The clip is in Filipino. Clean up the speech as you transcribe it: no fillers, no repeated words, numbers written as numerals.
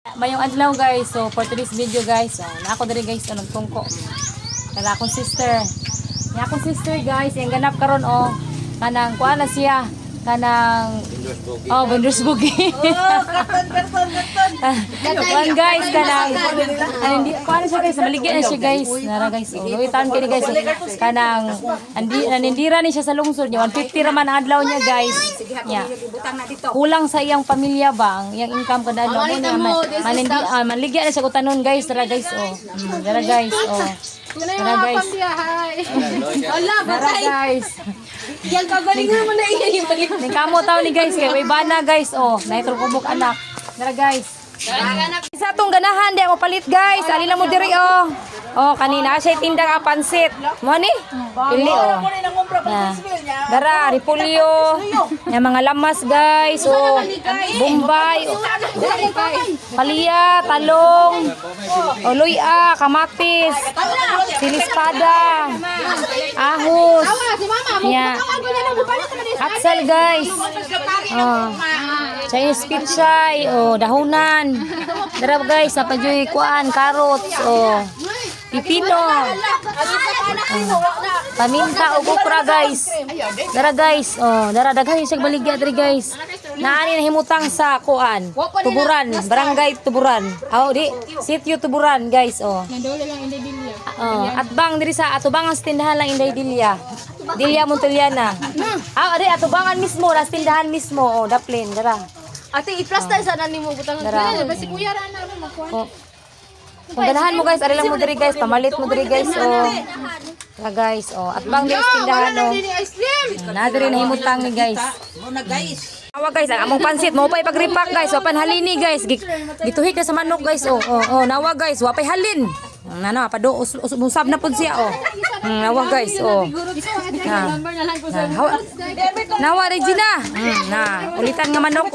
Mayong adlaw guys, so for today's video guys, na ako diri guys anong tungko. Kala akong sister. Ni akong sister guys, yung ganap karon kanang kuha na siya kanang Vendors Boogie. One guys kanang hindi kuha na siya guys, maligya na siya guys. Nara guys, luitan kini guys. Kanang nanindira ni siya sa lungsod niya. 150 raman ang adlaw niya guys. Yeah. Kulang sa iyang pamilya ba, ang iyang income kada adlaw mo niya maligya na siya utanon guys. Tara guys, Tara guys, Tara guys. Wala ba guys. Yan kagaling naman na iya yung palit. Ning kamo taw ni guys kay way bana guys, naitro kubok anak. Tara guys. Isa tong ganahan di ako palit guys. Ali lang mo diri kanina siya tinda nga pansit. Mo ni? Pili Dara repolyo. Yang mga lamas guys. Bombay. Palya, talong. Luya, kamatis. Silispada. Ahos. Ya. Hatsal guys. Chinese pichay, dahunan. Dara guys, sa pajoy kuan, carrots, pipino. Paminta o okra guys. Dara guys, dara daghan siya baligya diri guys. Naani na himutang sa kuan, Tuburan, barangay Tuburan. Di sitio Tuburan guys, Nandoon lang Inday Dilya. Atbang diri sa atubangan sa tindahan lang Inday Dilya. Dilya Monteliana. Adi atubangan mismo, las tindahan mismo, daplin, dara. Ate i-plaster sana nimo butang. Dara. Basi kuya ra na makuha. Kung ganahan mo guys, ari lang mo diri guys, pamalit mo diri guys, guys, atbang diri sa tindahan Ice cream. Na diri na himutang ni guys. Muna guys. Awa guys, ang among pansit mo pay pagripak guys, wapan halini guys. Gituhik na sa manok guys, nawa guys, wapay halin. Nana pado usab na pud siya nawa guys, Number na lang ko sa. Nawa Regina. Na ulitan nga manok